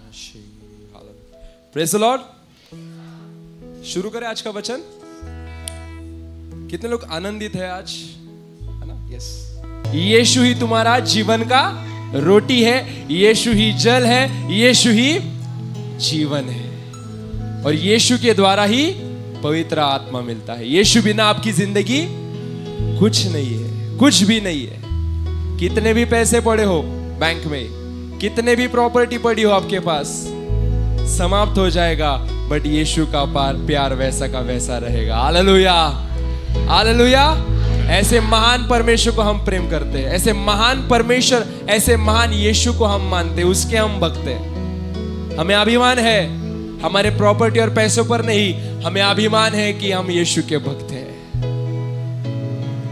Praise the Lord. शुरू करें आज का वचन। कितने लोग आनंदित है आज, है ना? यस। यीशु ही तुम्हारा जीवन का रोटी है, यीशु ही जल है, यीशु ही जीवन है, और यीशु के द्वारा ही पवित्र आत्मा मिलता है। यीशु बिना आपकी जिंदगी कुछ नहीं है, कुछ भी नहीं है। कितने भी पैसे पड़े हो बैंक में, कितने भी प्रॉपर्टी पड़ी हो आपके पास, समाप्त हो जाएगा, बट यीशु का प्यार वैसा का वैसा रहेगा। Hallelujah, hallelujah. ऐसे महान परमेश्वर को हम प्रेम करते हैं, ऐसे महान परमेश्वर, ऐसे महान यीशु को हम मानते हैं, उसके हम भक्त हैं। हमें अभिमान है हमारे प्रॉपर्टी और पैसों पर नहीं, हमें अभिमान है कि हम यीशु के भक्त हैं।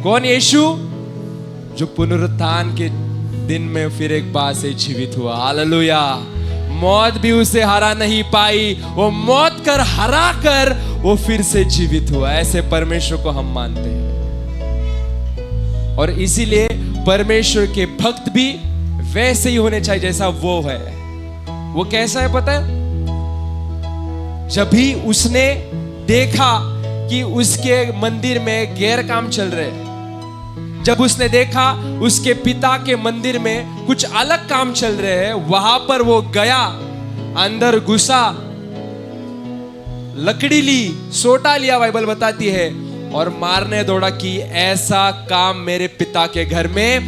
कौन यीशु? जो पुनरुत्थान के दिन में फिर एक बार से जीवित हुआ। हालेलुया। मौत भी उसे हरा नहीं पाई, वो मौत कर हरा कर वो फिर से जीवित हुआ। ऐसे परमेश्वर को हम मानते हैं, और इसीलिए परमेश्वर के भक्त भी वैसे ही होने चाहिए जैसा वो है। वो कैसा है पता है? जब भी उसने देखा कि उसके मंदिर में गैर काम चल रहे हैं, जब उसने देखा उसके पिता के मंदिर में कुछ अलग काम चल रहे हैं, वहां पर वो गया, अंदर घुसा, लकड़ी ली, सोटा लिया, बाइबल बताती है, और मारने दौड़ा कि ऐसा काम मेरे पिता के घर में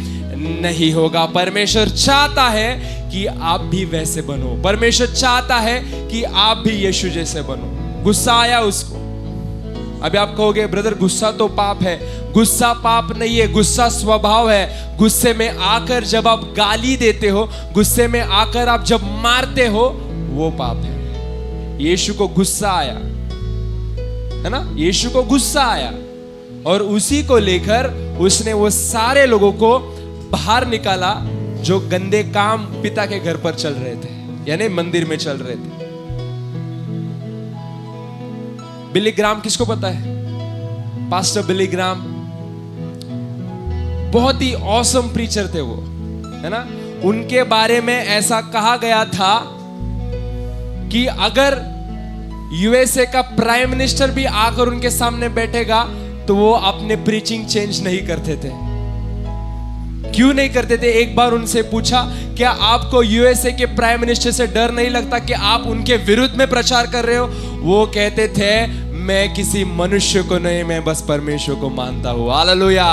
नहीं होगा। परमेश्वर चाहता है कि आप भी वैसे बनो, परमेश्वर चाहता है कि आप भी यीशु जैसे बनो। गुस्सा आया उसको। अभी आप कहोगे ब्रदर गुस्सा तो पाप है। गुस्सा पाप नहीं है, गुस्सा स्वभाव है। गुस्से में आकर जब आप गाली देते हो, गुस्से में आकर आप जब मारते हो, वो पाप है। यीशु को गुस्सा आया, है ना? यीशु को गुस्सा आया, और उसी को लेकर उसने वो सारे लोगों को बाहर निकाला जो गंदे काम पिता के घर पर चल रहे थे, यानी मंदिर में चल रहे थे। बिली ग्राम किसको पता है? पास्टर बिली ग्राम बहुत ही ऑसम प्रीचर थे वो, है ना? उनके बारे में ऐसा कहा गया था कि अगर यूएसए का प्राइम मिनिस्टर भी आकर उनके सामने बैठेगा तो वो अपने प्रीचिंग चेंज नहीं करते थे। क्यों नहीं करते थे? एक बार उनसे पूछा, क्या आपको यूएसए के प्राइम मिनिस्टर से डर नहीं लगता कि आप उनके विरुद्ध में प्रचार कर रहे हो? वो कहते थे, मैं किसी मनुष्य को नहीं, मैं बस परमेश्वर को मानता हूँ। हालेलुया।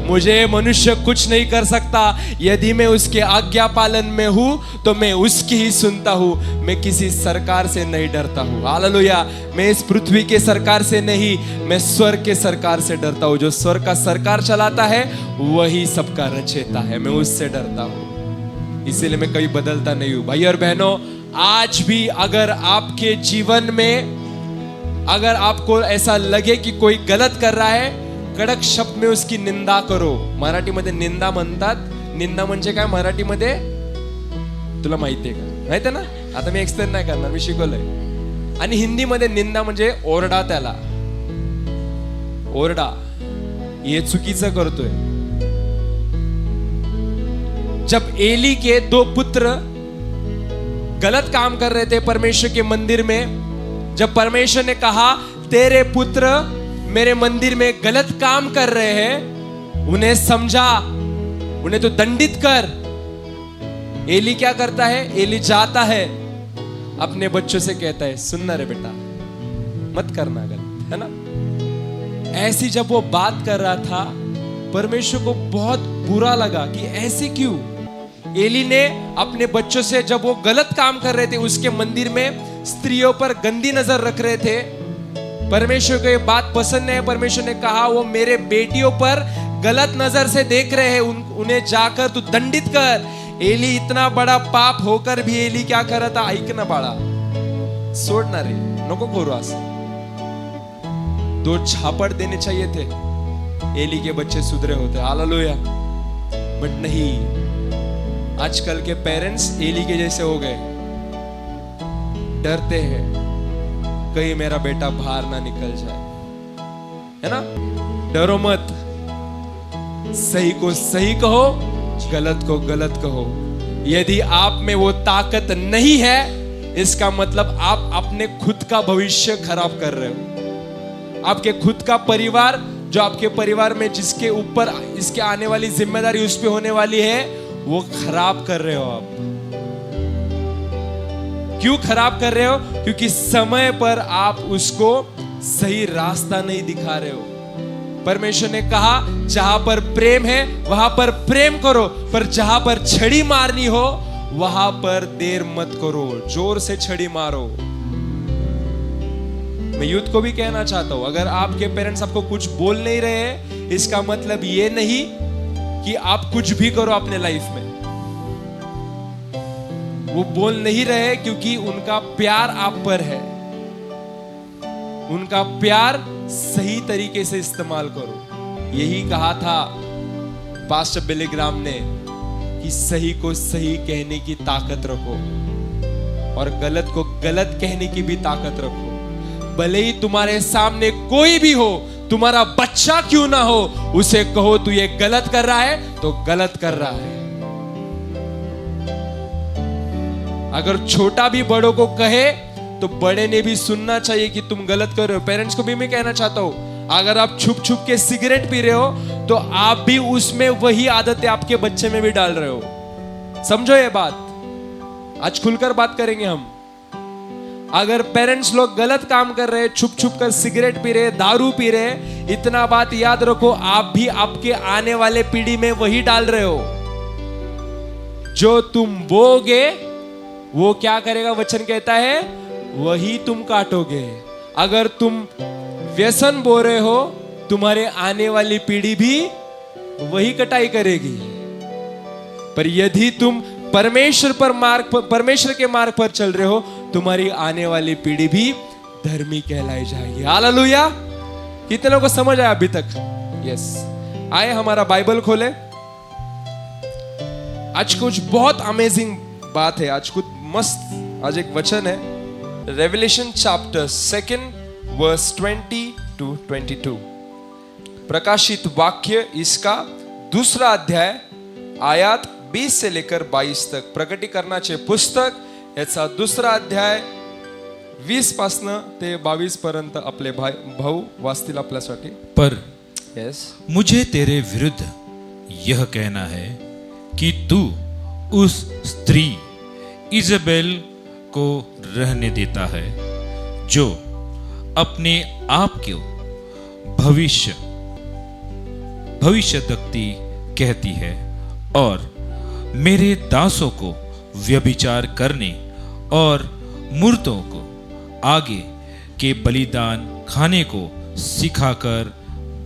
मुझे मनुष्य कुछ नहीं कर सकता। यदि मैं उसके आज्ञा पालन में हूँ तो मैं उसकी ही सुनता हूँ। मैं किसी सरकार से नहीं डरता हूँ। हालेलुया। मैं इस पृथ्वी के सरकार से नहीं, मैं स्वर्ग के सरकार से डरता हूँ। जो स्वर्ग का सरकार चलाता है वही सबका रचयिता है, मैं उससे डरता हूँ। इसीलिए मैं कभी बदलता नहीं हूँ। भाई और बहनों, आज भी अगर आपके जीवन में अगर आपको ऐसा लगे कि कोई गलत कर रहा है, कडक शब्द में उसकी निंदा करो। मराठीमध्ये निंदा म्हणतात। निंदा म्हणजे काय मराठीमध्ये? तुला माहिती आहे का? माहिती आहे ना? आता मी एक्सप्लेन नाही करणार, मी शिकवलंय। आणि हिंदीमध्ये निंदा म्हणजे ओरडा त्याला, ओरडा, हे चुकीचं करतोय। जब एली के 2 पुत्र गलत काम कर रहे थे परमेश्वर के मंदिर में, जब परमेश्वर ने कहा तेरे पुत्र मेरे मंदिर में गलत काम कर रहे हैं, उन्हें समझा, उन्हें तो दंडित कर। एली क्या करता है? एली जाता है, अपने बच्चों से कहता है, सुनना रे बेटा, मत करना गलत, है ना? ऐसी जब वो बात कर रहा था, परमेश्वर को बहुत बुरा लगा कि ऐसे क्यों? एली ने अपने बच्चों से, जब वो गलत काम कर रहे थे, उसके मंदिर में स्त्रियों पर गंदी नजर रख रहे थे, परमेश्वर को ये बात पसंद नहीं है। परमेश्वर ने कहा वो मेरे बेटियों पर गलत नजर से देख रहे हैं, उन्हें जाकर तू दंडित कर। एली इतना बड़ा पाप होकर भी एली क्या कर रहा था? ऐक ना बाळा, सोडना रे, नको करू असं। 2 झापड़ देने चाहिए थे, एली के बच्चे सुधरे होते। हालेलुया। बट नहीं, आजकल के पेरेंट्स एली के जैसे हो गए, डरते हैं कहीं मेरा बेटा बाहर ना निकल जाए, है ना? डरो मत, सही को सही कहो, गलत को गलत कहो। यदि आप में वो ताकत नहीं है इसका मतलब आप अपने खुद का भविष्य खराब कर रहे हो। आपके खुद का परिवार, जो आपके परिवार में जिसके ऊपर इसके आने वाली जिम्मेदारी उस पे होने वाली है, वो खराब कर रहे हो आप। क्यों खराब कर रहे हो? क्योंकि समय पर आप उसको सही रास्ता नहीं दिखा रहे हो। परमेश्वर ने कहा जहां पर प्रेम है वहां पर प्रेम करो, पर जहां पर छड़ी मारनी हो वहां पर देर मत करो, जोर से छड़ी मारो। मैं यूथ को भी कहना चाहता हूं, अगर आपके पेरेंट्स आपको कुछ बोल नहीं रहे हैं, इसका मतलब ये नहीं कि आप कुछ भी करो अपने लाइफ में। वो बोल नहीं रहे क्योंकि उनका प्यार आप पर है। उनका प्यार सही तरीके से इस्तेमाल करो। यही कहा था पास्टर बिली ग्राम ने कि सही को सही कहने की ताकत रखो और गलत को गलत कहने की भी ताकत रखो। भले ही तुम्हारे सामने कोई भी हो, तुम्हारा बच्चा क्यों ना हो, उसे कहो तू ये गलत कर रहा है तो गलत कर रहा है। अगर छोटा भी बड़ों को कहे तो बड़े ने भी सुनना चाहिए कि तुम गलत कर रहे हो। पेरेंट्स को भी मैं कहना चाहता हूं, अगर आप छुप छुप के सिगरेट पी रहे हो तो आप भी उसमें वही आदतें आपके बच्चे में भी डाल रहे हो। समझो ये बात, आज खुलकर बात करेंगे हम। अगर पेरेंट्स लोग गलत काम कर रहे हैं, छुप छुप कर सिगरेट पी रहे, दारू पी रहे, इतना बात याद रखो, आप भी आपके आने वाले पीढ़ी में वही डाल रहे हो। जो तुम बोगे वो क्या करेगा? वचन कहता है वही तुम काटोगे। अगर तुम व्यसन बो रहे हो, तुम्हारे आने वाली पीढ़ी भी वही कटाई करेगी। पर यदि तुम परमेश्वर के मार्ग पर चल रहे हो, तुम्हारी आने वाली पीढ़ी भी धर्मी कहलाई जाएगी। हालेलुया। कितने लोगों को समझ आया अभी तक? यस। आए हमारा बाइबल खोले। आज कुछ बहुत अमेजिंग बात है, आज कुछ मस्त, आज एक वचन है, रेवलेशन चैप्टर 2 वर्स 20 to 22। प्रकाशित वाक्य इसका 2 अध्याय आयात 20 से लेकर 22 तक। प्रकटीकरणाचे पुस्तक याचा 2 अध्याय 20 पासन ते 22 पर्यंत आपले भाऊ वाचतील आपल्यासाठी। पर यस, मुझे तेरे विरुद्ध यह कहना है कि तू उस स्त्री इजबेल को रहने देता है जो अपने आप को भविष्यद्वक्ति कहती है और मेरे दासों को व्यभिचार करने और मूर्तों को आगे के बलिदान खाने को सिखाकर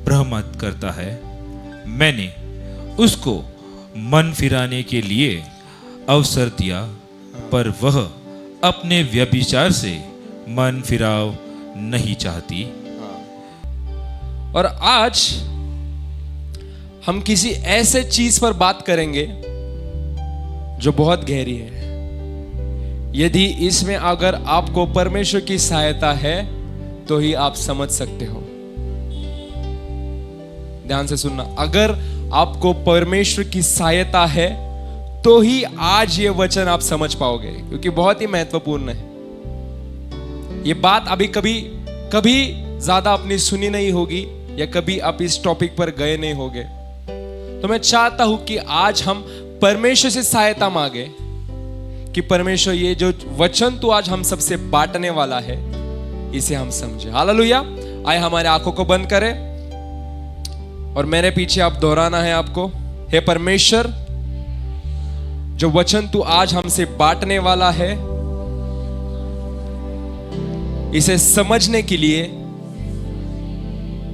भ्रमित करता है। मैंने उसको मन फिराने के लिए अवसर दिया, पर वह अपने व्यभिचार से मन फिराव नहीं चाहती। और आज हम किसी ऐसे चीज पर बात करेंगे जो बहुत गहरी है। यदि इसमें अगर आपको परमेश्वर की सहायता है तो ही आप समझ सकते हो। ध्यान से सुनना, अगर आपको परमेश्वर की सहायता है तो ही आज ये वचन आप समझ पाओगे, क्योंकि बहुत ही महत्वपूर्ण है। ये बात अभी कभी ज्यादा आपने सुनी नहीं होगी या कभी आप इस टॉपिक पर गए नहीं होगे। तो मैं चाहता हूं कि आज हम परमेश्वर से सहायता मांगे कि परमेश्वर ये जो वचन तो आज हम सबसे बांटने वाला है इसे हम समझे। हालेलुया। आए हमारे आंखों को बंद करें और मेरे पीछे आप दोहराना है आपको। हे परमेश्वर, जो वचन तू आज हमसे बांटने वाला है, इसे समझने के लिए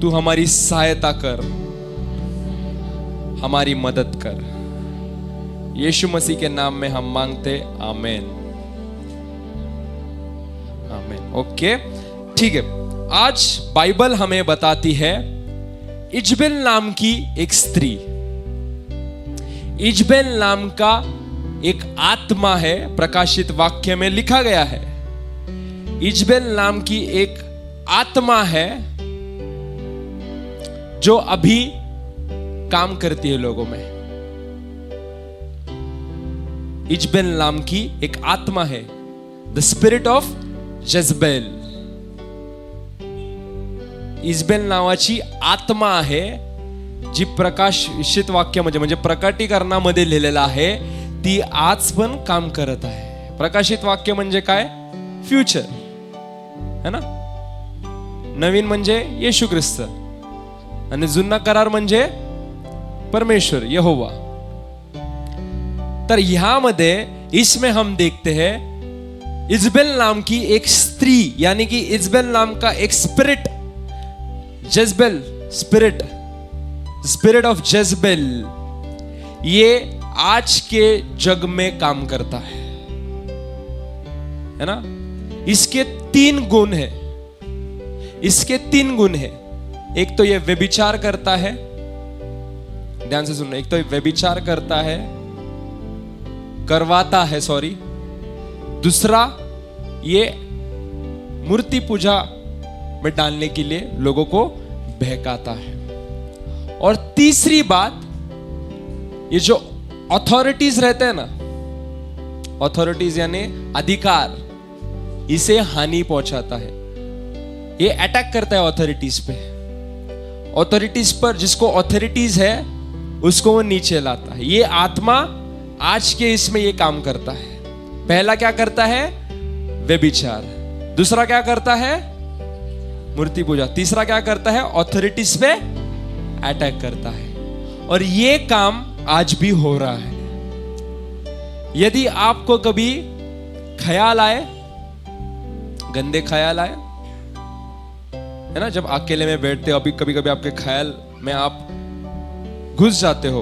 तू हमारी सहायता कर, हमारी मदद कर। यीशु मसीह के नाम में हम मांगते, आमीन आमीन। ओके, ठीक है। आज बाइबल हमें बताती है इजबेल नाम की एक स्त्री, इजबेल नाम का एक आत्मा है। प्रकाशित वाक्य में लिखा गया है इजबेल नाम की एक आत्मा है जो अभी काम करती है लोगों में। इजबेल नाम की एक आत्मा है the spirit of Jezebel. Jezebel नावाची आत्मा आहे जी प्रकाशित वाक्यामध्ये म्हणजे प्रकटीकरणामध्ये लिहिलेला आहे, ती आज पण काम करत आहे. प्रकाशित वाक्य म्हणजे काय? फ्युचर है ना. नवीन म्हणजे येशू ख्रिस्त आणि जुना करार म्हणजे परमेश्वर यहोवा. तर ह्यामध्ये इसमें हम देखते हैं इजबेल नाम की एक स्त्री, यानी कि इजबेल नाम का एक स्पिरिट, जजबेल स्पिरिट, स्पिरिट ऑफ जजबेल, ये आज के जग में काम करता है ना. इसके 3 गुण है, इसके 3 गुण है. एक तो ये व्यभिचार करता है, ध्यान से सुनना. एक तो ये व्यभिचार करता है, करवाता है, सॉरी. दूसरा, ये मूर्ति पूजा में डालने के लिए लोगों को बहकाता है. और तीसरी बात, ये जो अथॉरिटीज रहते हैं ना, अथॉरिटीज यानी अधिकार, इसे हानि पहुंचाता है. ये अटैक करता है अथॉरिटीज पे. अथॉरिटीज पर, जिसको अथॉरिटीज है उसको वो नीचे लाता है. ये आत्मा आज के इसमें ये काम करता है. पहला क्या करता है? व्यभिचार. दूसरा क्या करता है? मूर्ति पूजा. तीसरा क्या करता है? अथॉरिटीज पे अटैक करता है. और ये काम आज भी हो रहा है. यदि आपको कभी ख्याल आए, गंदे ख्याल आए, है ना, जब अकेले में बैठते हो, अभी कभी कभी आपके ख्याल में आप घुस जाते हो,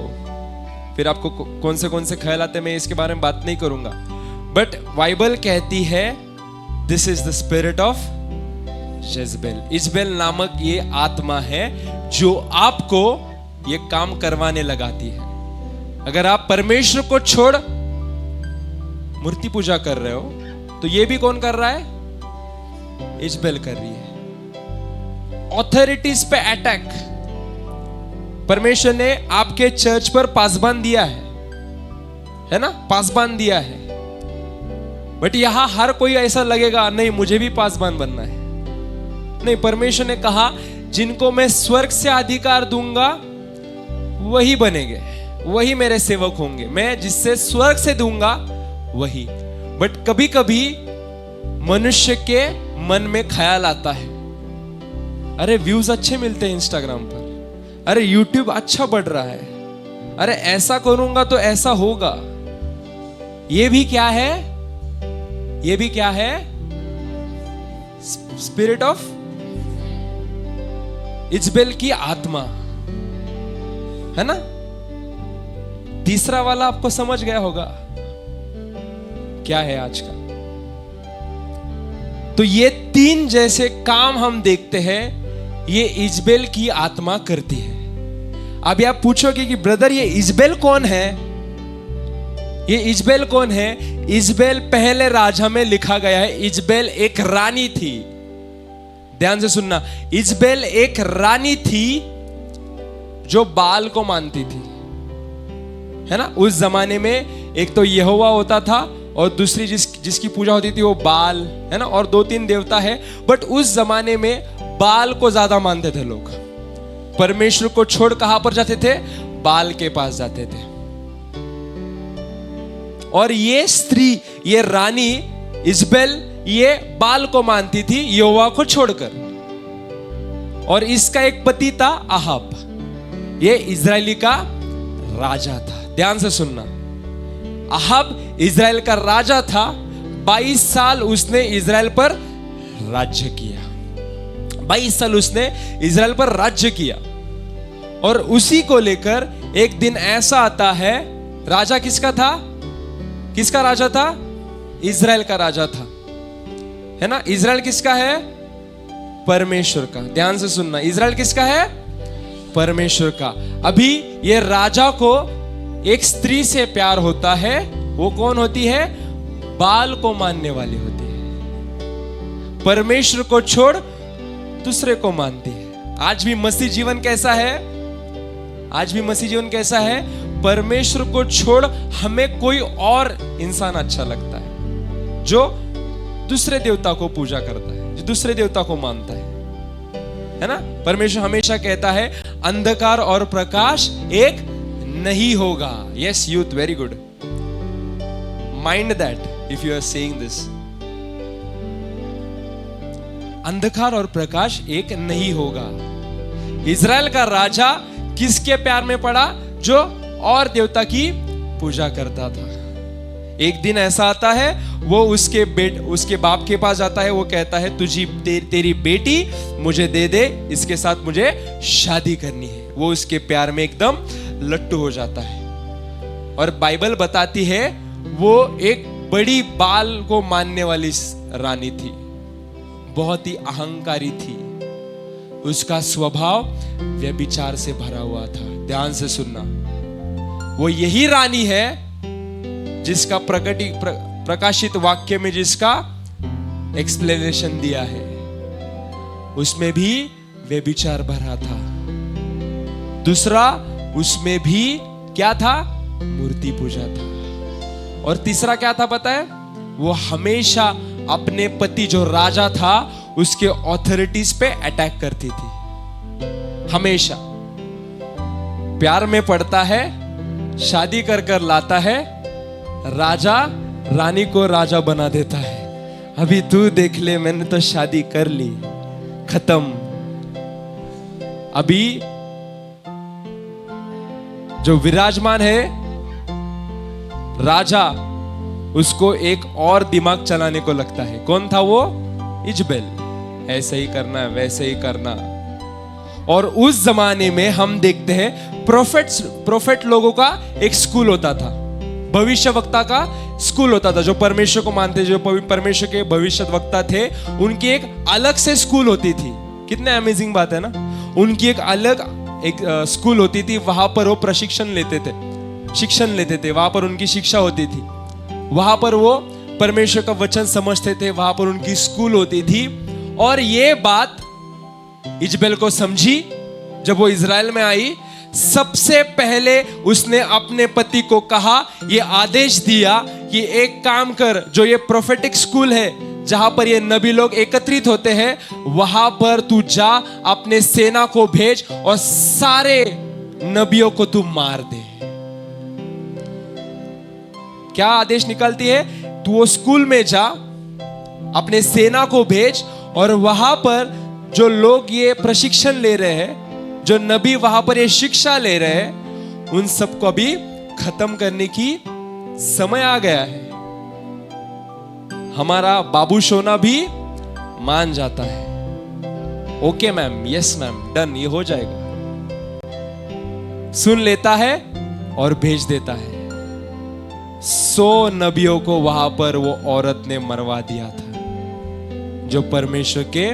फिर आपको कौन से ख्याल आते हैं, मैं इसके बारे में बात नहीं करूंगा. बट बाइबल कहती है this is the spirit of Jezebel. इजबेल नामक ये आत्मा है जो आपको ये काम करवाने लगाती है. अगर आप परमेश्वर को छोड़ मूर्ति पूजा कर रहे हो, तो ये भी कौन कर रहा है? इजबेल कर रही है. ऑथोरिटीज पे अटैक. परमेश्वर ने आपके चर्च पर पासबान दिया है ना, पासबान दिया है. बट यहां हर कोई ऐसा लगेगा नहीं मुझे भी पासबान बनना है. नहीं, परमेश्वर ने कहा जिनको मैं स्वर्ग से अधिकार दूंगा वही बनेंगे, वही मेरे सेवक होंगे. मैं जिससे स्वर्ग से दूंगा वही. बट कभी कभी मनुष्य के मन में ख्याल आता है, अरे व्यूज अच्छे मिलते हैं इंस्टाग्राम पर, अरे यूट्यूब अच्छा बढ़ रहा है, अरे ऐसा करूंगा तो ऐसा होगा. ये भी क्या है? ये भी क्या है? स्पिरिट ऑफ इजबेल की आत्मा है ना. तीसरा वाला आपको समझ गया होगा क्या है आज का. तो ये 3 जैसे काम हम देखते हैं, ये इजबेल की आत्मा करती है. अभी आप पूछोगे कि ब्रदर ये इजबेल कौन है? ये इजबेल कौन है? इजबेल पहले राजा में लिखा गया है. इजबेल एक रानी थी. ध्यान से सुनना. इजबेल एक रानी थी जो बाल को मानती थी, है ना. उस जमाने में एक तो यहोवा होता था और दूसरी जिसकी पूजा होती थी वो बाल, है ना, और 2-3 देवता है. बट उस जमाने में बाल को ज्यादा मानते थे लोग. परमेश्वर को छोड़ कहां पर जाते थे? बाल के पास जाते थे. और ये स्त्री, ये रानी इजबेल, ये बाल को मानती थी यहोवा को छोड़कर. और इसका एक पति था अहाब. ये इजरायली का राजा था. ध्यान से सुनना. अहाब इजराइल का राजा था. 22 साल उसने इजराइल पर राज्य किया. 22 साल उसने इजराइल पर राज्य किया. और उसी को लेकर एक दिन ऐसा आता है, राजा किसका था? किसका राजा था? इजराइल का राजा था, है ना. इजराइल किसका है? परमेश्वर का. ध्यान से सुनना. इजराइल किसका है? परमेश्वर का. अभी ये राजा को एक स्त्री से प्यार होता है. वो कौन होती है? बाल को मानने वाली होती है. परमेश्वर को छोड़ दूसरे को मानती है. आज भी मसीह जीवन कैसा है? आज भी मसीह जीवन कैसा है? परमेश्वर को छोड़ हमें कोई और इंसान अच्छा लगता है जो दूसरे देवता को पूजा करता है, जो दूसरे देवता को मानता है ना। परमेश्वर हमेशा कहता है अंधकार और प्रकाश एक नहीं होगा। Yes youth, very good, mind that if you are saying this. अंधकार और प्रकाश एक नहीं होगा। इज़राइल का राजा किसके प्यार में पड़ा? जो और देवता की पूजा करता था। एक दिन ऐसा आता है, वो उसके बाप के पास जाता है, वो कहता है तेरी बेटी मुझे दे दे, इसके साथ मुझे शादी करनी है। वो उसके प्यार में एकदम लट्टू हो जाता है। और बाइबल बताती है वो एक बड़ी बाल को मानने वाली रानी थी, बहुत ही अहंकारी थी। उसका स्वभाव व्यभिचार से भरा हुआ था। ध्यान से सुनना, वो यही रानी है जिसका प्रकाशित वाक्य में जिसका एक्सप्लेनेशन दिया है, उसमें भी व्यभिचार भरा था। दूसरा, उसमें भी क्या था? मूर्ति पूजा था। और तीसरा क्या था पता है? वो हमेशा अपने पति जो राजा था उसके ऑथोरिटीज पे अटैक करती थी। हमेशा प्यार में पड़ता है, शादी कर लाता है, राजा रानी को राजा बना देता है। अभी तू देख ले, मैंने तो शादी कर ली, खत्म। अभी जो विराजमान है राजा, उसको एक और दिमाग चलाने को लगता है। कौन था वो? इजबेल। ऐसे ही करना, वैसे ही करना। और उस जमाने में हम देखते हैं प्रोफेट लोगों का एक स्कूल होता था, भविष्य वक्ता का स्कूल होता था। जो परमेश्वर को मानते, जो परमेश्वर के भविष्य वक्ता थे, उनकी एक अलग से स्कूल होती थी। कितने अमेजिंग बात है ना। उनकी एक अलग स्कूल होती थी, वहां पर वो प्रशिक्षण लेते थे, वहां पर उनकी शिक्षा होती थी, वहां पर वो परमेश्वर का वचन समझते थे, वहां पर उनकी स्कूल होती थी। और ये बात इजबेल को समझी। जब वो इज़राइल में आई, सबसे पहले उसने अपने पति को कहा, ये आदेश दिया कि एक काम कर, जो ये प्रोफेटिक स्कूल है जहां पर ये नबी लोग एकत्रित होते हैं, वहां पर तू जा, अपने सेना को भेज और सारे नबियों को तू मार दे। क्या आदेश निकलती है? तू वो स्कूल में जा, अपने सेना को भेज, और वहां पर जो लोग ये प्रशिक्षण ले रहे हैं, जो नबी वहां पर ये शिक्षा ले रहे हैं, उन सबको अभी खत्म करने की समय आ गया है। हमारा बाबू सोना भी मान जाता है, okay ma'am, yes ma'am, done, ये हो जाएगा। सुन लेता है और भेज देता है। 100 नबियों को वहां पर वो औरत ने मरवा दिया था, जो परमेश्वर के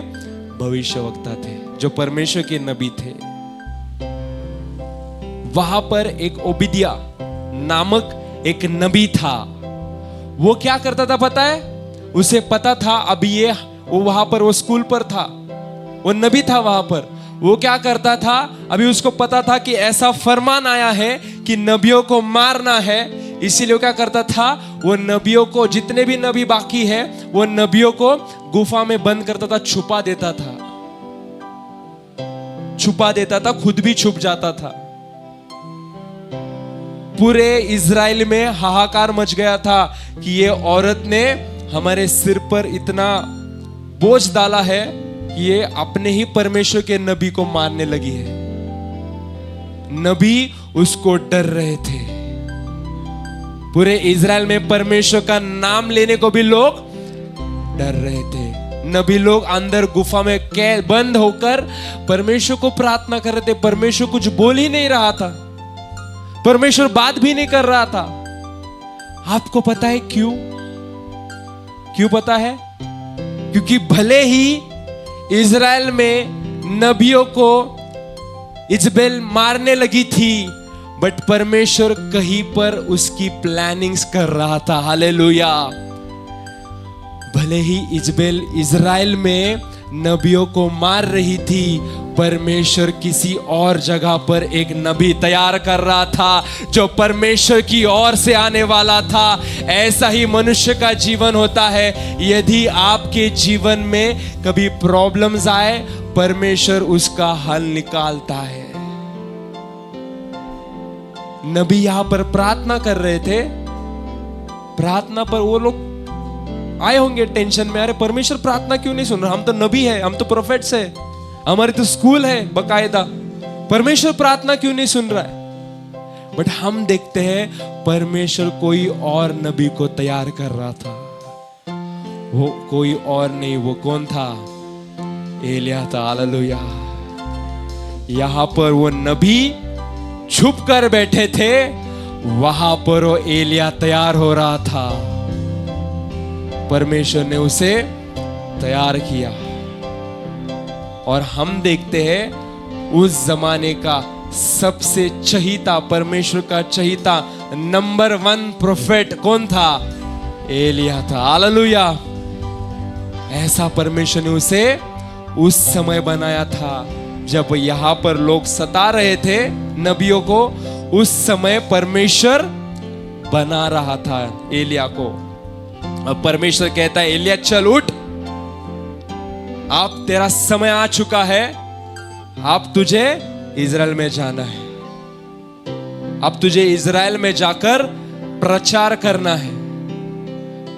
भविष्यवक्ता थे, जो परमेश्वर के नबी थे। वहां पर एक ओबिदिया नामक एक नबी था। वो क्या करता था पता है? उसे पता था अभी वो वहां पर, वो स्कूल पर था, वो नबी था वहां पर। वो क्या करता था? अभी उसको पता था कि ऐसा फरमान आया है कि नबियों को मारना है। इसीलिए वो क्या करता था? वो नबियों को, जितने भी नबी बाकी है, वो नबियों को गुफा में बंद करता था, छुपा देता था, खुद भी छुप जाता था। पूरे इज़राइल में हाहाकार मच गया था कि ये औरत ने हमारे सिर पर इतना बोझ डाला है कि ये अपने ही परमेश्वर के नबी को मारने लगी है। नबी उसको डर रहे थे। पूरे इज़राइल में परमेश्वर का नाम लेने को भी लोग डर रहे थे। नबी लोग अंदर गुफा में बंद होकर परमेश्वर को प्रार्थना कर रहे थे। परमेश्वर कुछ बोल ही नहीं रहा था, परमेश्वर बात भी नहीं कर रहा था। आपको पता है क्यों? क्यों पता है? क्योंकि भले ही इज़राइल में नबियों को इजबेल मारने लगी थी, बट परमेश्वर कहीं पर उसकी प्लानिंग्स कर रहा था। हालेलुया। भले ही इजबेल इज़राइल में नबियों को मार रही थी, परमेश्वर किसी और जगह पर एक नबी तैयार कर रहा था जो परमेश्वर की ओर से आने वाला था। ऐसा ही मनुष्य का जीवन होता है। यदि आपके जीवन में कभी प्रॉब्लम्स आए, परमेश्वर उसका हल निकालता है। नबी यहां पर प्रार्थना कर रहे थे। प्रार्थना पर वो लोग आए होंगे टेंशन में, अरे परमेश्वर प्रार्थना क्यों नहीं सुन रहा? हम तो नबी है, हम तो प्रोफेट्स है, हमारी तो स्कूल है बकायदा, परमेश्वर प्रार्थना क्यों नहीं सुन रहा है? बट हम देखते हैं परमेश्वर कोई और नबी को तैयार कर रहा था। वो कोई और नहीं, वो कौन था? एलिया था। हालेलुया। यहां पर वो नबी छुप कर बैठे थे, वहां पर वो एलिया तैयार हो रहा था। परमेश्वर ने उसे तैयार किया। और हम देखते हैं उस जमाने का सबसे चहीता, परमेश्वर का चहीता नंबर 1 प्रोफेट कौन था? एलिया था। हालेलुया। ऐसा परमेश्वर ने उसे उस समय बनाया था जब यहां पर लोग सता रहे थे नबियों को। उस समय परमेश्वर बना रहा था एलिया को। अब परमेश्वर कहता है, एलिया चल उठ, अब तेरा समय आ चुका है, अब तुझे इजराइल में जाना है, अब तुझे इजराइल में जाकर प्रचार करना है।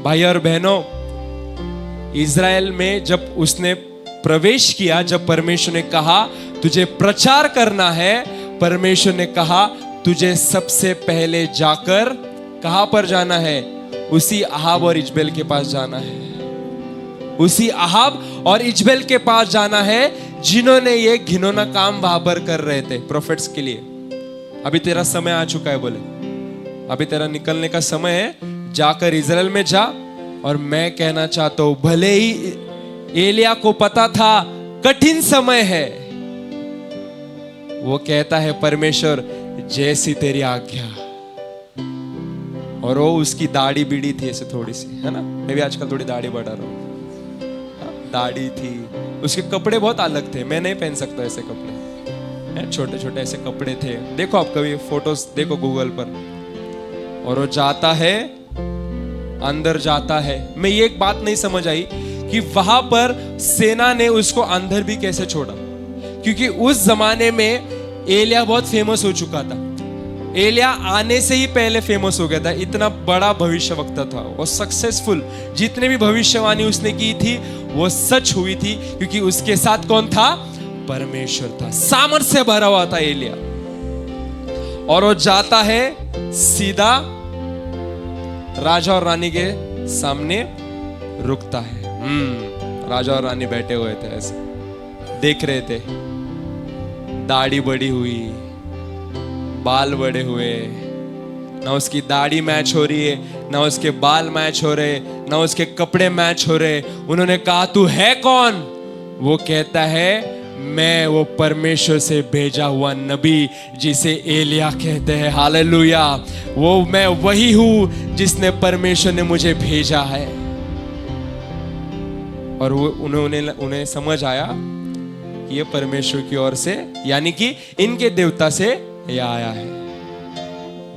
भाई और बहनों, इजराइल में जब उसने प्रवेश किया, जब परमेश्वर ने कहा तुझे प्रचार करना है, परमेश्वर ने कहा तुझे सबसे पहले जाकर कहां पर जाना है? उसी अहाब और इजबेल के पास जाना है। उसी अहाब और इजबेल के पास जाना है जिन्होंने ये घिनौना काम वहां पर कर रहे थे प्रोफेट्स के लिए। अभी तेरा समय आ चुका है, बोले अभी तेरा निकलने का समय है, जाकर इजराइल में जा। और मैं कहना चाहता हूं, भले ही एलिया को पता था कठिन समय है, वो कहता है परमेश्वर जैसी तेरी आज्ञा। और वो उसकी दाढ़ी बीड़ी थी ऐसे थोड़ी सी, है ना? मैं भी आजकल थोड़ी दाढ़ी बढ़ा रहा हूँ। दाढ़ी थी, उसके कपड़े बहुत अलग थे, मैं नहीं पहन सकता ऐसे कपड़े, छोटे छोटे ऐसे कपड़े थे। देखो आप कभी फोटोज देखो गूगल पर। और वो जाता है, अंदर जाता है। मैं ये एक बात नहीं समझ आई कि वहां पर सेना ने उसको अंदर भी कैसे छोड़ा, क्योंकि उस जमाने में एलिया बहुत फेमस हो चुका था। एलिया आने से ही पहले फेमस हो गया था, इतना बड़ा भविष्यवक्ता था वो, सक्सेसफुल। जितने भी भविष्यवाणी उसने की थी वो सच हुई थी, क्योंकि उसके साथ कौन था? परमेश्वर था। सामर्थ्य से भरा हुआ था एलिया। और वो जाता है सीधा राजा और रानी के सामने रुकता है। राजा और रानी बैठे हुए थे, ऐसे देख रहे थे। दाढ़ी बड़ी हुई, बाल बड़े हुए, ना उसकी दाढ़ी मैच हो रही है, ना उसके बाल मैच हो रहे, ना उसके कपड़े मैच हो रहे। उन्होंने कहा तू है कौन? वो कहता है मैं वो परमेश्वर से भेजा हुआ नबी जिसे एलिया कहते हैं। हालेलुया। वो मैं वही हूं जिसने परमेश्वर ने मुझे भेजा है। और वो उन्हें समझ आया कि ये परमेश्वर की ओर से, यानी कि इनके देवता से ये आया है।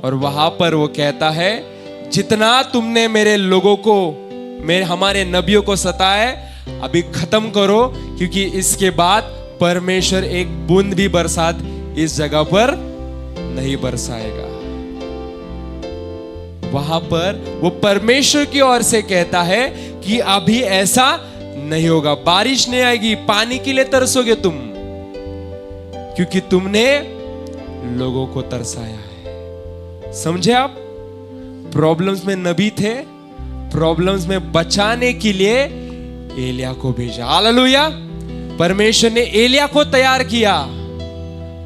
और वहां पर वो कहता है जितना तुमने मेरे लोगों को, हमारे नबियों को सताया, अभी खत्म करो, क्योंकि इसके बाद परमेश्वर एक बूंद भी बरसात इस जगह पर नहीं बरसाएगा। वहां पर वो परमेश्वर की ओर से कहता है कि अभी ऐसा नहीं होगा, बारिश नहीं आएगी, पानी के लिए तरसोगे तुम, क्योंकि तुमने लोगों को तरसाया है। समझे आप? प्रॉब्लम्स में नबी थे, प्रॉब्लम्स में बचाने के लिए एलिया को भेजा। हालेलुया। परमेश्वर ने एलिया को तैयार किया।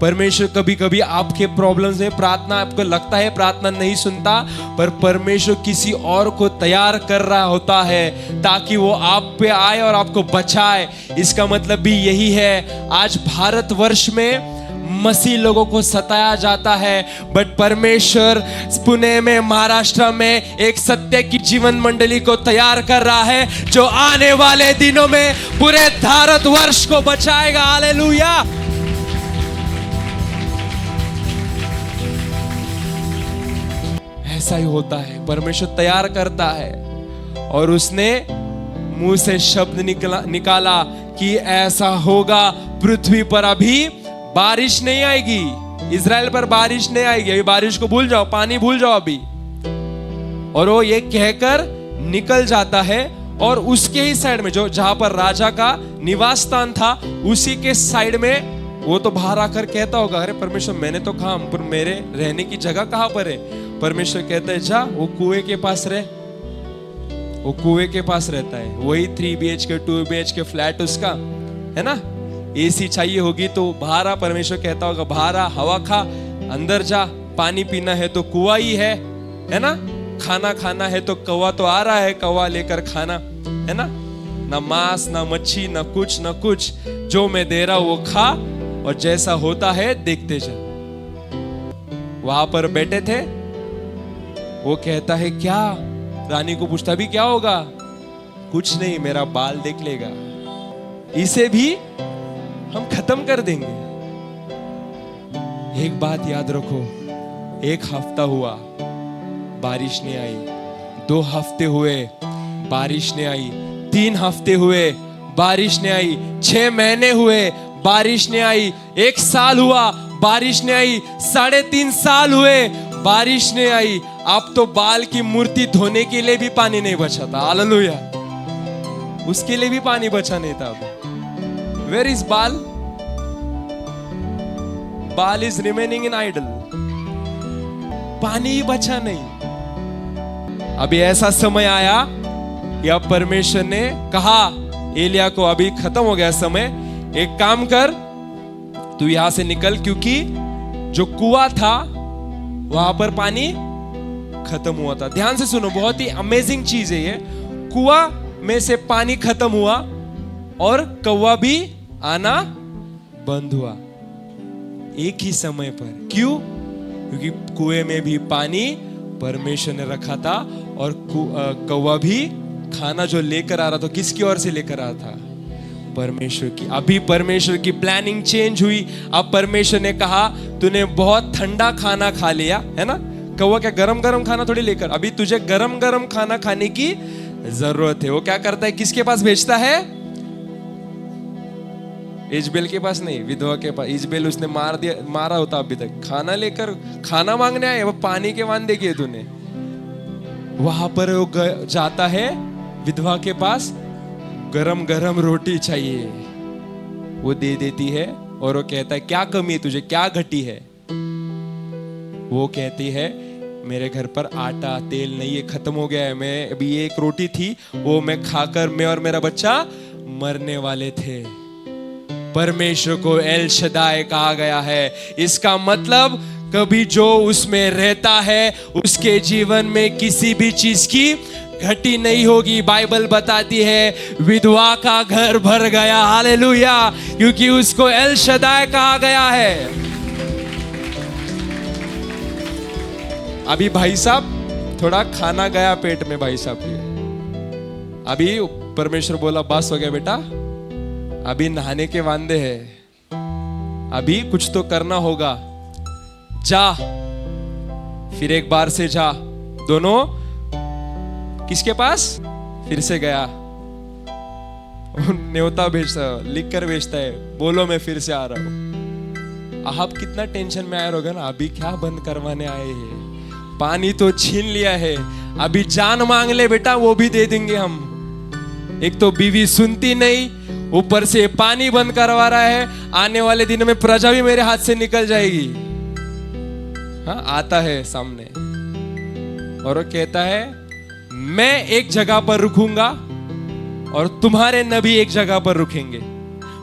परमेश्वर कभी कभी आपके प्रॉब्लम्स में, प्रार्थना आपको लगता है प्रार्थना नहीं सुनता, पर परमेश्वर किसी और को तैयार कर रहा होता है ताकि वो आप पे आए और आपको बचाए। इसका मतलब भी यही है। आज भारतवर्ष में मसीह लोगों को सताया जाता है, बट परमेश्वर पुणे में, महाराष्ट्र में एक सत्य की जीवन मंडली को तैयार कर रहा है जो आने वाले दिनों में पूरे भारतवर्ष को बचाएगा। हालेलुया। ऐसा ही होता है, परमेश्वर तैयार करता है और उसने मुंह से शब्द निकाला कि ऐसा होगा, पृथ्वी पर अभी बारिश नहीं आएगी, इजराइल पर बारिश नहीं आएगी, अभी बारिश को भूल जाओ, पानी भूल जाओ अभी। और वो ये कहकर निकल जाता है और उसके ही साइड में जो जहां पर राजा का निवास स्थान था, उसी के साइड में वो तो बाहर आकर कहता होगा, अरे परमेश्वर मैंने तो कहा, पर मेरे रहने की जगह कहां पर है? परमेश्वर कहता है जा वो कुएं के पास रह। वो कुएं के पास रहता है, वही 3 BHK 2 BHK फ्लैट उसका है ना। एसी चाहिए होगी तो बाहर आ, परमेश्वर कहता होगा बाहर आ, हवा खा, अंदर जा, पानी पीना है तो कुआं ही है ना, खाना खाना है तो कौवा तो आ रहा है, कौवा लेकर खाना है ना, ना मांस ना मच्छी ना कुछ, जो मैं दे रहा हूं वो खा और जैसा होता है देखते जा। वहां पर बैठे थे, वो कहता है क्या, रानी को पूछता भी क्या होगा, कुछ नहीं, मेरा बाल देख लेगा, इसे भी हम खत्म कर देंगे। एक बात याद रखो, 1 हफ्ता हुआ बारिश नहीं आई, 2 हफ्ते हुए बारिश नहीं आई, 3 हफ्ते हुए बारिश नहीं आई, 6 महीने हुए बारिश नहीं आई, 1 साल हुआ बारिश नहीं आई, 3.5 साल हुए बारिश नहीं आई। अब तो बाल की मूर्ति धोने के लिए भी पानी नहीं बचा था। हालेलुया। उसके लिए भी पानी बचा नहीं था। Where is बाल? बाल is remaining in idol. पानी ही बचा नहीं। अभी ऐसा समय आया कि अब परमेश्वर ने कहा एलिया को, अभी खत्म हो गया समय, एक काम कर, तू यहां से निकल, क्योंकि जो कुआं था वहां पर पानी खत्म हुआ था। ध्यान से सुनो, बहुत ही अमेजिंग चीज है ये। कुआं में से पानी खत्म हुआ और कौवा भी आना बंद हुआ एक ही समय पर। क्यों? क्योंकि कुएं में भी पानी परमेश्वर ने रखा था और कौवा भी खाना जो लेकर आ रहा था, किसकी ओर से लेकर आ रहा था? परमेश्वर की। अभी परमेश्वर की प्लानिंग चेंज हुई। अब परमेश्वर ने कहा तूने बहुत ठंडा खाना खा लिया है ना, कौवा क्या गरम गरम खाना थोड़ी लेकर, अभी तुझे गरम गरम खाना खाने की जरूरत है। वो क्या करता है, किसके पास भेजता है? इजबेल के पास नहीं, विधवा के पास। इजबेल उसने मारा होता अभी तक। खाना लेकर, खाना मांगने आए, वो पानी के वादे किए तूने। वहां पर वो जाता है विधवा के पास, गरम गरम रोटी चाहिए, वो दे देती है और वो कहता है क्या कमी है तुझे, क्या घटी है? वो कहती है मेरे घर पर आटा तेल नहीं है, खत्म हो गया है, मैं अभी ये एक रोटी थी वो मैं खाकर मैं और मेरा बच्चा मरने वाले थे। परमेश्वर को एल शदाय कहा गया है। इसका मतलब कभी जो उसमें रहता है उसके जीवन में किसी भी चीज की घटी नहीं होगी। बाइबल बताती है विधवा का घर भर गया। हालेलुया, क्योंकि उसको एल शदाय कहा गया है। अभी भाई साहब थोड़ा खाना गया पेट में, भाई साहब के। अभी परमेश्वर बोला बस हो गया बेटा, अभी नहाने के वांदे हैं, अभी कुछ तो करना होगा, जा। फिर एक बार से जा। दोनों किसके पास? फिर से गया, न्योता भेजता, लिख कर भेजता है, बोलो मैं फिर से आ रहा हूं। आप कितना टेंशन में आए होगा ना, अभी क्या बंद करवाने आए हैं, पानी तो छीन लिया है, अभी जान मांग ले बेटा, वो भी दे देंगे हम। एक तो बीवी सुनती नहीं, ऊपर से पानी बंद करवा रहा है, आने वाले दिन में प्रजा भी मेरे हाथ से निकल जाएगी। हाँ, आता है सामने और वो कहता है मैं एक जगह पर रुकूंगा और तुम्हारे नबी एक जगह पर रुकेंगे,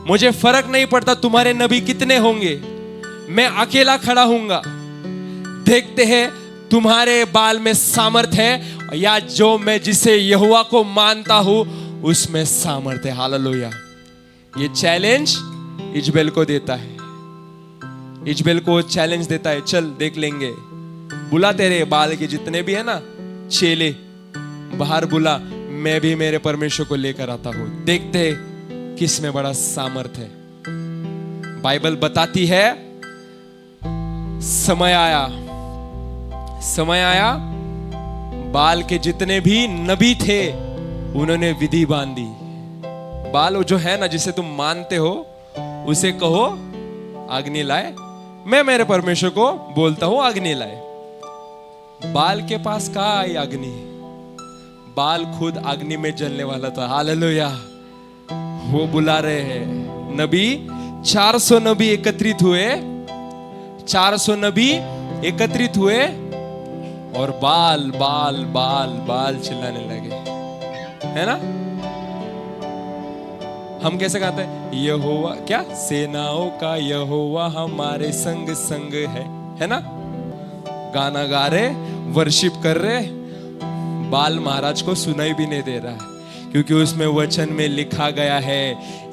मुझे फर्क नहीं पड़ता तुम्हारे नबी कितने होंगे, मैं अकेला खड़ा हूंगा, देखते हैं तुम्हारे बाल में सामर्थ है या जो मैं जिसे यहोवा को मानता हूं उसमें सामर्थ है। हालेलुया। ये चैलेंज इजबेल को देता है। इजबेल को चैलेंज देता है, चल देख लेंगे, बुला तेरे बाल के जितने भी है ना चेले बाहर बुला, मैं भी मेरे परमेश्वर को लेकर आता हूं, देखते हैं किस में बड़ा सामर्थ है। बाइबल बताती है समय आया, बाल के जितने भी नबी थे उन्होंने विधि बांधी। बाल जो है ना जिसे तुम मानते हो उसे कहो अग्नि लाए, मैं मेरे परमेश्वर को बोलता हूं अग्नि लाए। बाल के पास कहाँ आई अग्नि? बाल खुद अग्नि में जलने वाला था। हालेलुया। वो बुला रहे हैं नबी, 400 नबी एकत्रित हुए, 400 नबी एकत्रित हुए और बाल बाल बाल बाल चिल्लाने लगे, है ना। हम कैसे गाते हैं? यहोवा, क्या सेनाओं का यहोवा हमारे संग संग है ना। गाना गा रहे, वर्शिप कर रहे, बाल महाराज को सुनाई भी नहीं दे रहा है, क्योंकि उसमें वचन में लिखा गया है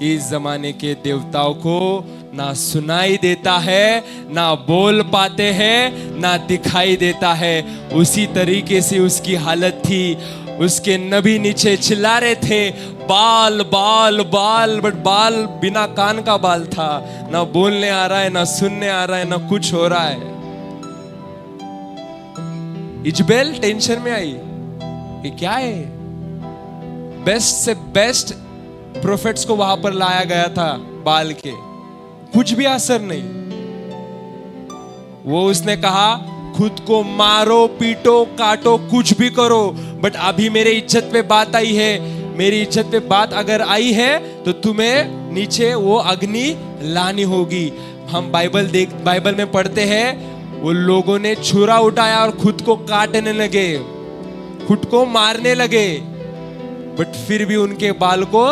इस जमाने के देवताओं को ना सुनाई देता है, ना बोल पाते हैं, ना दिखाई देता है। उसी तरीके से उसकी हालत थी। उसके नबी नीचे चिल्ला रहे थे बाल बाल बाल, बट बाल बिना कान का बाल था, ना बोलने आ रहा है, ना सुनने आ रहा है, ना कुछ हो रहा है। इजबेल टेंशन में आई कि क्या है। बेस्ट से बेस्ट प्रोफेट्स को वहां पर लाया गया था बाल के, कुछ भी असर नहीं। वो उसने कहा खुद को मारो, पीटो, काटो, कुछ भी करो, बट अभी मेरे इज्जत पे बात आई है, मेरी इज्जत पे बात अगर आई है तो तुम्हें नीचे वो अग्नि लानी होगी। हम बाइबल में पढ़ते हैं वो लोगों ने छुरा उठाया और खुद को काटने लगे, खुद को मारने लगे, बट फिर भी उनके बाल को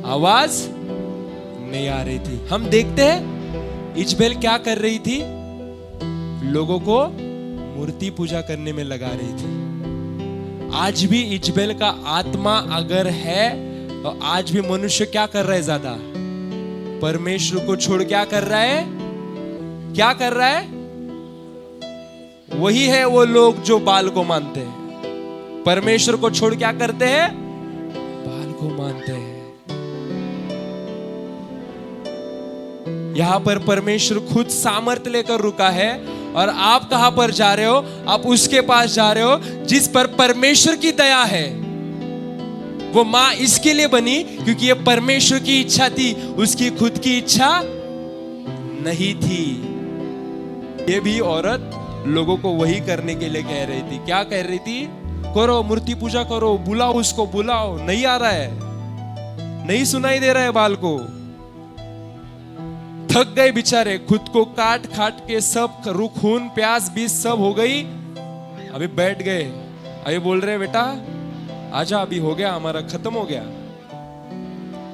आवाज नहीं आ रही थी। हम देखते हैं इजबेल क्या कर रही थी, लोगों को मूर्ति पूजा करने में लगा रही थी। आज भी इजबेल का आत्मा अगर है तो आज भी मनुष्य क्या कर रहा है? ज्यादा परमेश्वर को छोड़ क्या कर रहा है? क्या कर रहा है? वही है वो लोग जो बाल को मानते हैं। परमेश्वर को छोड़ क्या करते हैं? बाल को मानते हैं। यहां पर परमेश्वर खुद सामर्थ्य लेकर रुका है, और आप कहां पर जा रहे हो? आप उसके पास जा रहे हो जिस पर परमेश्वर की दया है। वो मां इसके लिए बनी क्योंकि ये परमेश्वर की इच्छा थी, उसकी खुद की इच्छा नहीं थी। ये भी औरत लोगों को वही करने के लिए कह रही थी। क्या कह रही थी? करो, मूर्ति पूजा करो, बुलाओ, उसको बुलाओ। नहीं आ रहा है, नहीं सुनाई दे रहा है बाल को। थक गए बेचारे, खुद को काट खाट के सब खून प्यास बीस सब हो गई, अभी बैठ गए। अभी बोल रहे बेटा आजा, अभी हो गया, हमारा खत्म हो गया,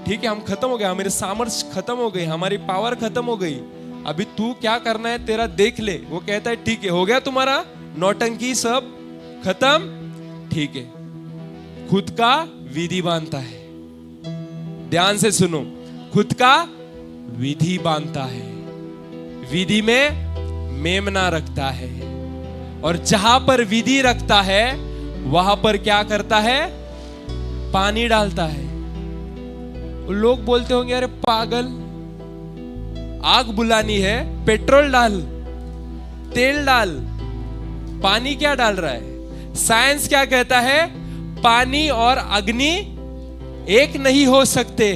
ठीक है, हम खत्म हो गया, हमारे सामर्थ्य खत्म हो गई, हमारी पावर खत्म हो गई, अभी तू क्या करना है तेरा देख ले। वो कहता है ठीक है, हो गया तुम्हारा नौटंकी सब खत्म, ठीक है। खुद का विधि बांधता है, ध्यान से सुनो, खुद का विधि बांधता है, विधि में मेमना रखता है, और जहां पर विधि रखता है वहां पर क्या करता है? पानी डालता है। लोग बोलते होंगे अरे पागल, आग बुलानी है, पेट्रोल डाल, तेल डाल, पानी क्या डाल रहा है? साइंस क्या कहता है? पानी और अग्नि एक नहीं हो सकते,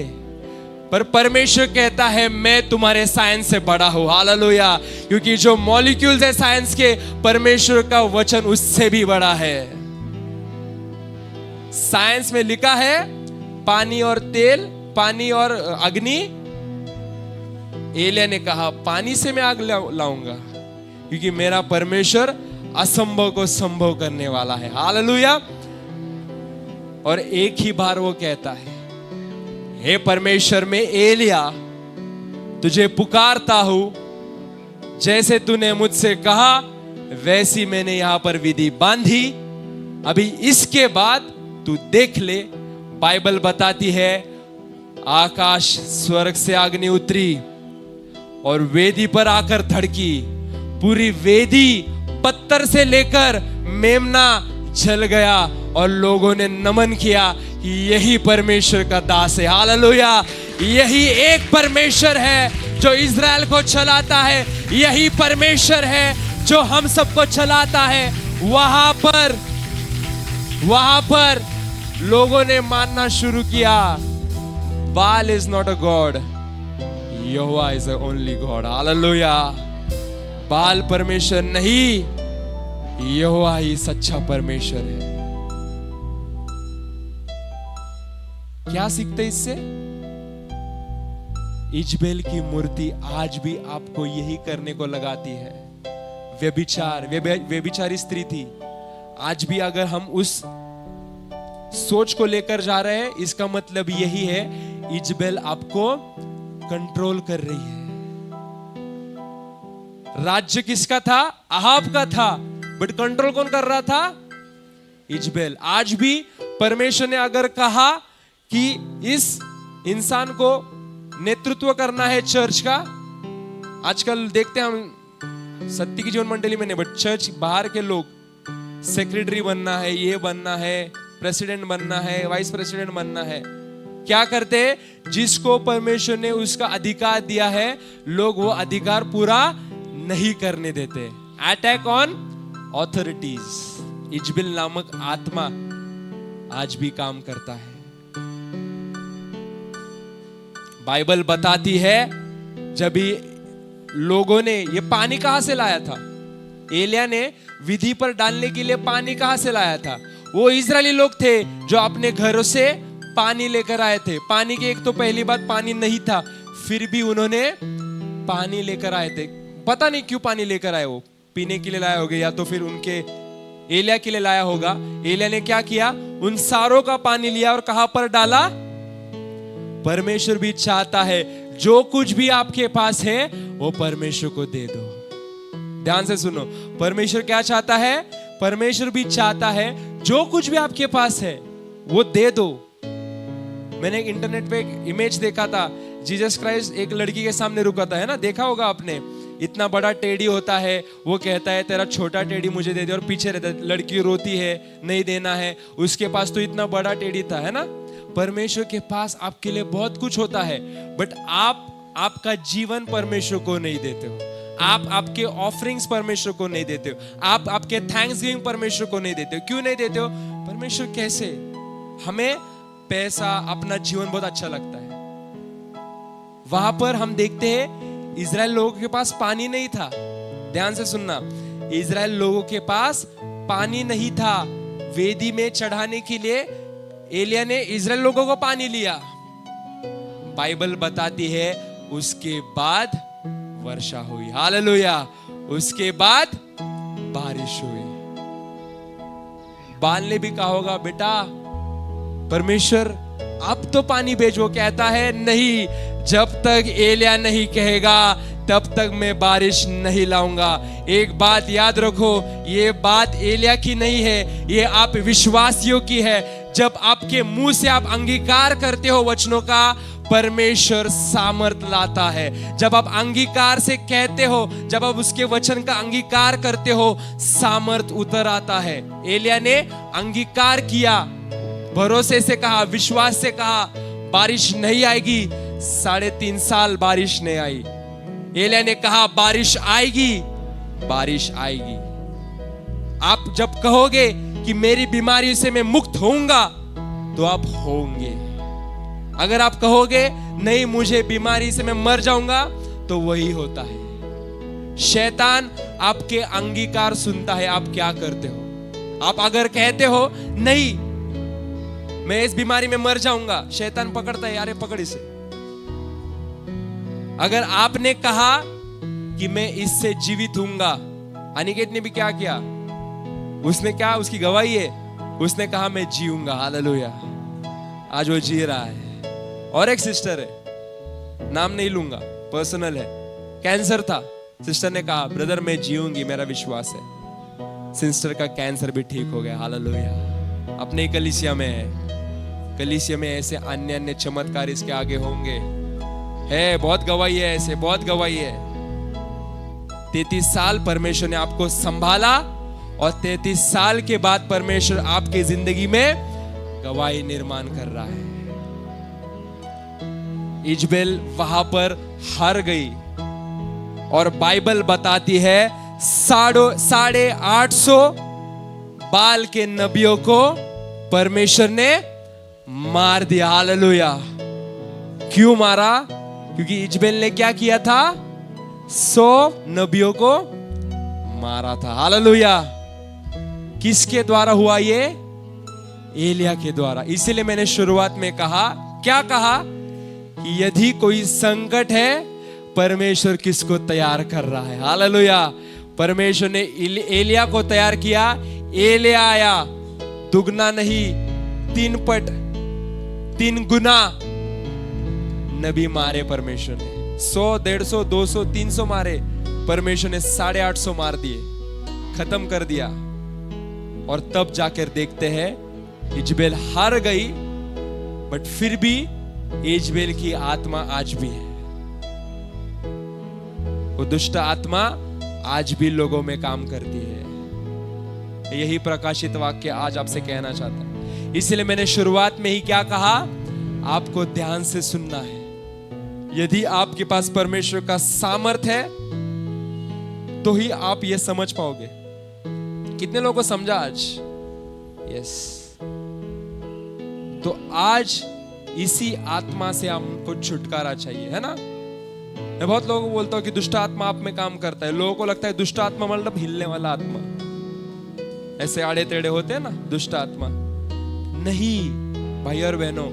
पर परमेश्वर कहता है मैं तुम्हारे साइंस से बड़ा हूं। हालेलुया। क्योंकि जो मॉलिक्यूल्स है साइंस के, परमेश्वर का वचन उससे भी बड़ा है। साइंस में लिखा है पानी और तेल, पानी और अग्नि। एलिया ने कहा पानी से मैं आग लाऊंगा, क्योंकि मेरा परमेश्वर असंभव को संभव करने वाला है। हालेलुया। और एक ही बार वो कहता है, हे परमेश्वर, मैं एलिया तुझे पुकारता हूं, जैसे तूने मुझसे कहा वैसी मैंने यहां पर विधि बांधी, अभी इसके बाद तू देख ले। बाइबल बताती है आकाश स्वर्ग से अग्नि उतरी और वेदी पर आकर धड़की। पूरी वेदी पत्थर से लेकर मेमना जल गया और लोगों ने नमन किया कि यही परमेश्वर का दास है। हालेलुया। यही एक परमेश्वर है जो इज़राइल को चलाता है, यही परमेश्वर है जो हम सबको चलाता है। वहां पर लोगों ने मानना शुरू किया, बाल is not a God, Jehovah is the only God. Hallelujah. बाल परमेश्वर नहीं, यहोवा ही सच्चा परमेश्वर है। क्या सीखते इससे? इजबेल की मूर्ति आज भी आपको यही करने को लगाती है। व्यभिचारी स्त्री थी। आज भी अगर हम उस सोच को लेकर जा रहे हैं, इसका मतलब यही है, इजबेल आपको कंट्रोल कर रही है। राज्य किसका था? अहाब का था, बट कंट्रोल कौन कर रहा था? इजबेल। आज भी परमेश्वर ने अगर कहा कि इस इंसान को नेतृत्व करना है चर्च का, आजकल देखते हैं हम सत्य की जीवन मंडली में नहीं, बट चर्च बाहर के लोग, सेक्रेटरी बनना है, ये बनना है, प्रेसिडेंट बनना है, वाइस प्रेसिडेंट बनना है, क्या करते हैं? जिसको परमेश्वर ने उसका अधिकार दिया है, लोग वो अधिकार पूरा नहीं करने देते। Attack on authorities. इजबेल नामक आत्मा आज भी काम करता है। बाइबल बताती है जब लोगों ने ये पानी कहां से लाया था? एलिया ने विधि पर डालने के लिए पानी कहां से लाया था? वो इजरायली लोग थे जो अपने घरों से पानी लेकर आए थे। पानी की एक तो पहली बात पानी नहीं था, फिर भी उन्होंने पानी लेकर आए थे। पता नहीं क्यों पानी लेकर आए, वो पीने के लिए लाया होगा या तो फिर उनके एलिया के लिए लाया होगा। एलिया ने क्या किया? उन सारों का पानी लिया और कहां पर डाला? परमेश्वर भी चाहता है जो कुछ भी आपके पास है वो परमेश्वर को दे दो। ध्यान से सुनो, परमेश्वर क्या चाहता है? परमेश्वर भी चाहता है जो कुछ भी आपके पास है वो दे दो। मैंने एक इंटरनेट पे एक इमेज देखा था, जीसस क्राइस्ट एक लड़की के सामने रुका था, है ना, देखा होगा आपने। इतना बड़ा टेडी होता है, वो कहता है तेरा छोटा टेडी मुझे दे दे, और पीछे रहता है, लड़की रोती है, नहीं देना है। उसके पास तो इतना बड़ा टेडी था, है ना। परमेश्वर के पास आपके लिए बहुत कुछ होता है, बट आपका जीवन परमेश्वर को नहीं देते हो। आप आपके ऑफरिंग्स परमेश्वर को नहीं देते हो। आप आपके थैंक्सगिविंग परमेश्वर को नहीं देते हो। क्यों नहीं देते हो? परमेश्वर कैसे? हमें पैसा, अपना जीवन बहुत अच्छा लगता है। वहां पर हम देखते हैं इजराइल लोगों के पास पानी नहीं था। ध्यान से सुनना, इजराइल लोगों के पास पानी नहीं था। वेदी में चढ़ाने के लिए एलिया ने इजराइल लोगों को पानी लिया। बाइबल बताती है उसके बाद वर्षा हुई। हालेलुया। उसके बाद बारिश हुई। बाल ने भी कहा होगा, बेटा परमेश्वर अब तो पानी भेजो। कहता है नहीं, जब तक एलिया नहीं कहेगा तब तक मैं बारिश नहीं लाऊंगा। एक बात याद रखो, ये बात एलिया की नहीं है, ये आप विश्वासियों की है। जब आपके मुंह से आप अंगीकार करते हो वचनों का, परमेश्वर सामर्थ लाता है। जब आप अंगीकार से कहते हो, जब आप उसके वचन का अंगीकार करते हो, सामर्थ उतर आता है। एलिया ने अंगीकार किया, भरोसे से कहा, विश्वास से कहा बारिश नहीं आएगी। 3.5 साल बारिश नहीं आई। एलिया ने कहा बारिश आएगी, बारिश आएगी। आप जब कहोगे कि मेरी बीमारी से मैं मुक्त होऊंगा, तो आप होंगे। अगर आप कहोगे नहीं मुझे बीमारी से मैं मर जाऊंगा, तो वही होता है। शैतान आपके अंगीकार सुनता है, आप क्या करते हो। आप अगर कहते हो नहीं मैं इस बीमारी में मर जाऊंगा, शैतान पकड़ता है, यार पकड़ इसे। अगर आपने कहा कि मैं इससे जीवित हूंगा, अनिकेत ने भी क्या किया, उसने क्या, उसकी गवाही है, उसने कहा मैं जीऊंगा। हालेलुया। आज वो जी रहा है। और एक सिस्टर है, नाम नहीं लूंगा, पर्सनल है, कैंसर था। सिस्टर ने कहा ब्रदर मैं जीऊंगी, मेरा विश्वास है। सिस्टर का कैंसर भी ठीक हो गया। हालेलुया। अपने कलीसिया में है। कलीसिया में ऐसे अन्य अन्य चमत्कार इसके आगे होंगे। है, बहुत गवाही है, ऐसे बहुत गवाही है। 33 साल परमेश्वर ने आपको संभाला और 33 साल के बाद परमेश्वर आपके जिंदगी में गवाही निर्माण कर रहा है। इजबेल वहां पर हार गई और बाइबल बताती है 850 बाल के नबियों को परमेश्वर ने मार दिया। हालेलुया। क्यों मारा? क्योंकि इजबेल ने क्या किया था? 100 नबियों को मारा था। हालेलुया। किसके द्वारा हुआ ये? एलिया के द्वारा। इसीलिए मैंने शुरुआत में कहा, क्या कहा? कि यदि कोई संकट है, परमेश्वर किसको तैयार कर रहा है? हालेलुया। परमेश्वर ने एलिया को तैयार किया। एलिया आया, दुगना नहीं 3 पट 3 गुना नबी मारे परमेश्वर ने। 100, 150, 200, 300 मारे, परमेश्वर ने 850 मार दिए, खत्म कर दिया। और तब जाकर देखते हैं इजबेल हार गई, बट फिर भी इजबेल की आत्मा आज भी है। वो दुष्ट आत्मा आज भी लोगों में काम करती है। यही प्रकाशित वाक्य आज आपसे कहना चाहता है। इसलिए मैंने शुरुआत में ही क्या कहा? आपको ध्यान से सुनना है। यदि आपके पास परमेश्वर का सामर्थ्य है तो ही आप ये समझ पाओगे। कितने लोगों को समझा आज? यस। तो आज इसी आत्मा से हमको छुटकारा चाहिए, है ना? मैं बहुत लोगों को बोलता हूं कि दुष्ट आत्मा आप में काम करता है। लोगों को लगता है दुष्ट आत्मा मतलब हिलने वाला आत्मा, ऐसे आड़े टेढ़े होते हैं ना दुष्ट आत्मा। नहीं भाई और बहनों,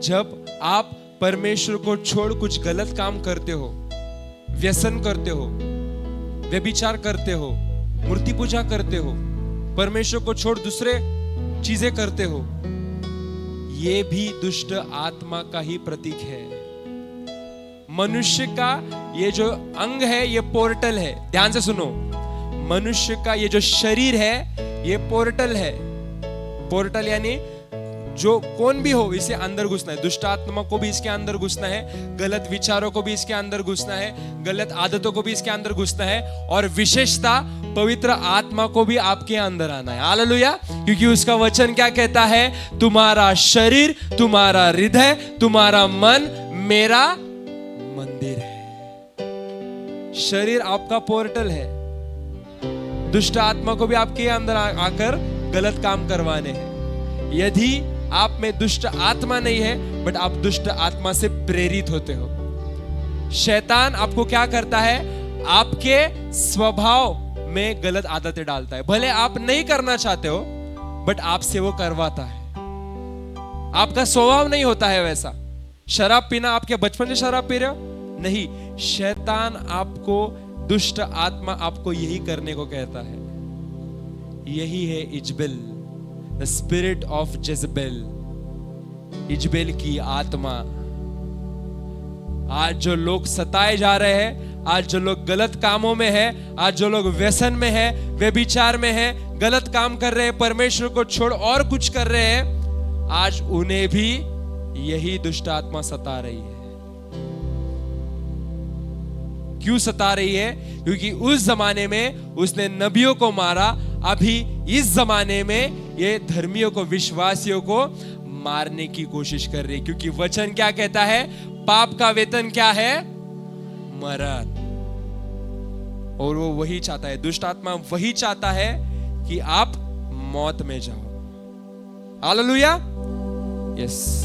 जब आप परमेश्वर को छोड़ कुछ गलत काम करते हो, व्यसन करते हो, व्यभिचार करते हो, मूर्ति पूजा करते हो, परमेश्वर को छोड़ दूसरे चीजें करते हो, ये भी दुष्ट आत्मा का ही प्रतीक है। मनुष्य का ये जो अंग है, ये पोर्टल है। ध्यान से सुनो, मनुष्य का ये जो शरीर है, ये पोर्टल है। पोर्टल यानी जो कौन भी हो, इसे अंदर घुसना है। दुष्ट आत्मा को भी इसके अंदर घुसना है, गलत विचारों को भी इसके अंदर घुसना है, गलत आदतों को भी इसके अंदर घुसना है, और विशेषता पवित्र आत्मा को भी आपके अंदर आना है। हालेलुया। क्योंकि उसका वचन क्या कहता है? तुम्हारा शरीर, तुम्हारा हृदय, तुम्हारा मन मेरा मंदिर है। शरीर आपका पोर्टल है। दुष्ट आत्मा को भी आपके अंदर आकर गलत काम करवाने हैं। यदि आप में दुष्ट आत्मा नहीं है, बट आप दुष्ट आत्मा से प्रेरित होते हो। शैतान आपको क्या करता है? आपके स्वभाव में गलत आदतें डालता है। भले आप नहीं करना चाहते हो, बट आपसे वो करवाता है। आपका स्वभाव नहीं होता है वैसा। शराब पीना, आपके बचपन से शराब पी रहे हो? नहीं, शैतान आपको, दुष्ट आत्मा आपको यही करने को कहता है। यही है इजबेल, द स्पिरिट ऑफ जेजबेल, इजबेल की आत्मा। आज जो लोग सताए जा रहे हैं, आज जो लोग गलत कामों में है, आज जो लोग व्यसन में है, व्यभिचार में है, गलत काम कर रहे हैं, परमेश्वर को छोड़ और कुछ कर रहे हैं, आज उन्हें भी यही दुष्ट आत्मा सता रही है। क्यों सता रही है? क्योंकि उस जमाने में उसने नबियों को मारा, अभी इस जमाने में ये धर्मियों को, विश्वासियों को मारने की कोशिश कर रही है। क्योंकि वचन क्या कहता है? पाप का वेतन क्या है? मरण। और वो वही चाहता है, दुष्ट आत्मा वही चाहता है कि आप मौत में जाओ। हालेलुया। यस।